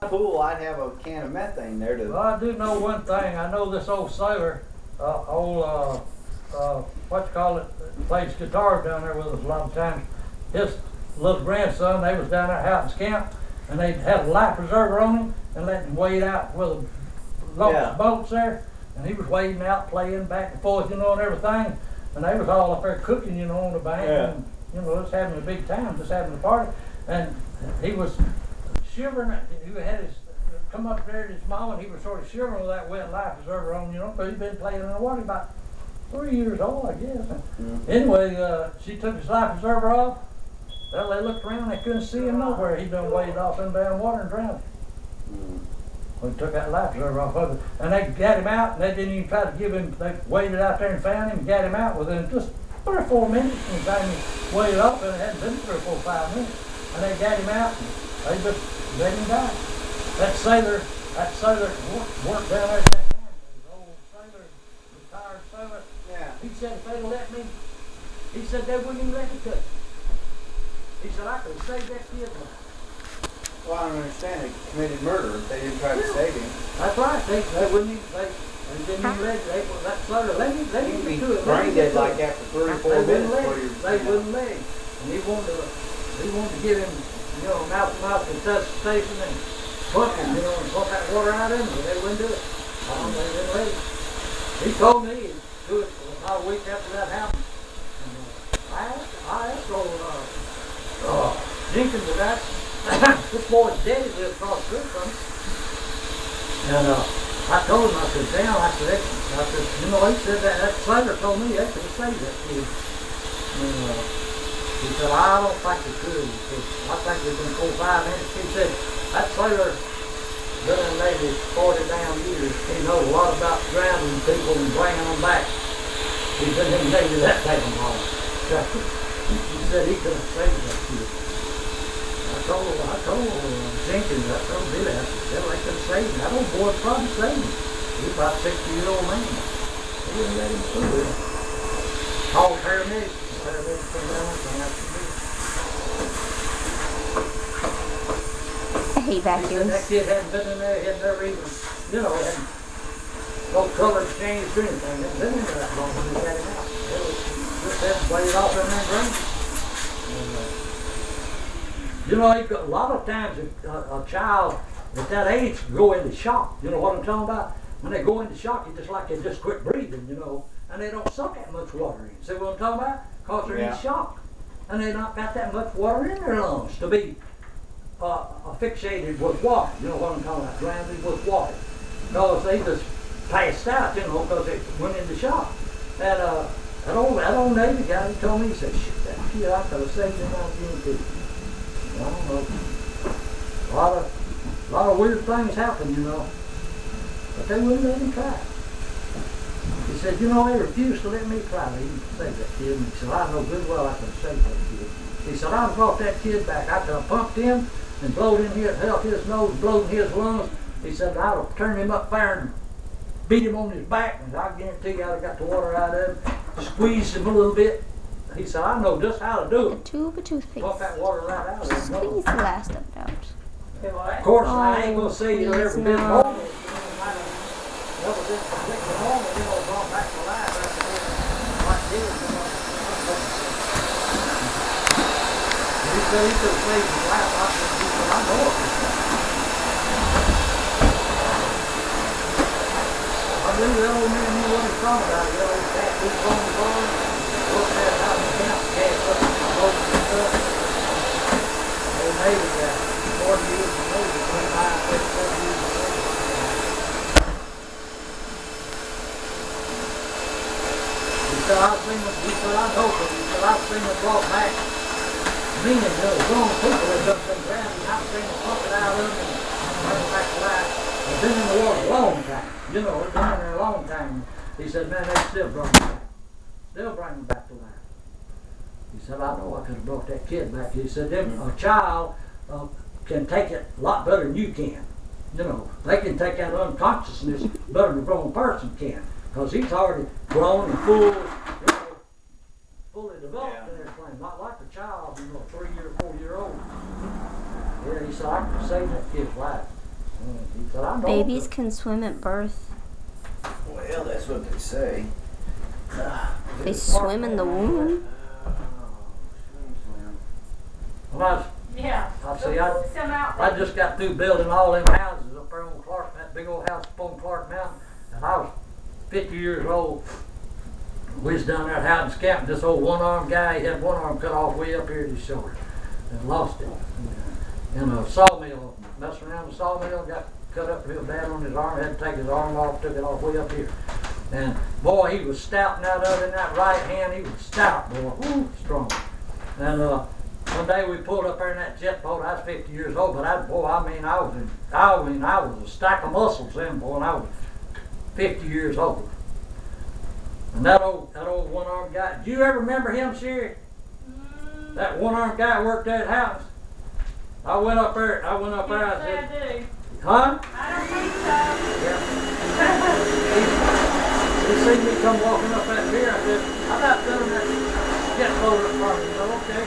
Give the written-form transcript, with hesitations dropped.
Pool, I'd have a can of methane there to. Well, I do know one thing. I know this old sailor, what you call it, plays guitar down there with us a lot of times. His little grandson, they was down there at Houghton's Camp, and they had a life preserver on him and let him wade out with the local boats there. And he was wading out, playing back and forth, and everything. And they was all up there cooking, on the bank, and, just having a big time, just having a party. And he was shivering. He had his come up there to his mom, and he was sort of shivering with that wet life preserver on, because he'd been playing in the water about 3 years old, I guess. Anyway, she took his life preserver off. Well, they looked around, they couldn't see him nowhere. He'd been waded off in down water and drowned. We took that life preserver off of it, and they got him out, and they didn't even try to give him. They waded out there and found him, and got him out within just 3 or 4 minutes. And got him waded off, and it hadn't been 3 or 4 or 5 minutes. And they got him out, and they just let him die. That sailor worked down there at that time. The old sailor, retired sailor. Yeah. He said if they'd let me, he said they wouldn't even let me touch him. He said I could have saved that kid's life. Well, I don't understand. They committed murder if they didn't try to save him. That's right. They wouldn't even, they didn't even let that sailor let me do it. Brain dead like after 3 or 4 minutes. They wouldn't let him. And he wanted to give him, mouth-to-mouth resuscitation and pump him, and pump that water out of him, but they wouldn't do it. They didn't let him. He told me he'd do it about a week after that happened. And I asked old Jenkins of that. This boy's daddy lived across the street from him. And I told him, I said, damn, I said, he said that sailor told me they could have saved that kid. And he said, I don't think they could. He said, I think within 4 or 5 minutes. He said, that sailor been in the Navy 40 damn years. He knows a lot about grounding people and bringing them back. He's been in the Navy that damn long. He said he could have saved that kid. I told Jenkins, I told Billy, I said, they could have saved him. That old boy probably saved him. He was about a 60-year-old man. They wouldn't let him through it. Called paramedics. Paramedics came down and came out to me. I hate vacuums. That kid hadn't been in there, he had never even, hadn't no color exchange or anything. He hadn't been in there that long when they got him out. Just hadn't played off in that ground. A lot of times a child at that age go into shock. You know what I'm talking about? When they go into shock, it's just like they just quit breathing, and they don't suck that much water in. See what I'm talking about? Because they're in shock. And they not got that much water in their lungs to be asphyxiated with water. You know what I'm talking about? Drowned with water. Because they just passed out, because they went into shock. And that old Navy guy, he told me, he said, shit, that kid, I could have saved him out of the I don't know. A lot of weird things happen, but they wouldn't let him try. He said, they refused to let me try to even save that kid. And he said, I know good well I could have saved that kid. He said, I brought that kid back. I could have pumped him and blowed in here, held his nose, blowed in his lungs. He said, I'd have turned him up there and beat him on his back, and I guarantee you I'd have got the water out of him, squeezed him a little bit. He said, I know just how to do it. A tube of toothpaste. Pump that water right out of him. Squeeze the last of it out. Of course, I ain't gonna say you'll ever been normal. Never been completely normal, gone back to life like this. He said he could have saved his life. I know it. I knew the old man knew what he was talking about. The old cat was on the bar. Looked at how the camp cast up and broke and stuff. Old Navy guy, 40 years of Navy, 25, 37 years of Navy. He said, I know him. He said, I've seen him brought back men, grown people that have been drowned. I've seen him pump it out of them and bring them back to life. They've been in the water a long time. They've been in there a long time. He said, man, they still bring them back. They'll bring them back to life. He said, I know I could have brought that kid back. He said, a child can take it a lot better than you can. They can take that unconsciousness better than a grown person can. Because he's already grown and fully developed and everything. Not like a child, 3 or 4 year old. Yeah, he said, I could save that kid's life. He said, I know. Babies can swim at birth. Well, that's what they say. They swim in the womb. Well, Yeah. I see, I Some out I there. just got through building all them houses up there on Clark, that big old house up on Clark Mountain, and I was 50 years old. We was down there at Howden Scamping. This old one-armed guy, he had one arm cut off way up here at his shoulder, and lost it. In a sawmill, messing around the sawmill, got cut up real bad on his arm, had to take his arm off, took it off way up here. And boy, he was stouting out of it in that right hand, he was stout, boy, whoo, strong. And one day we pulled up there in that jet boat. I was 50 years old, but I was a stack of muscles then, boy, and I was 50 years old. And that old one-armed guy, do you ever remember him, Sherry? That one-armed guy worked at the house. I went up there, I said, I do. huh? I don't think so. Yeah. He seen me come walking up that pier. I said, I'm not doing that jet boat up front. He said, okay.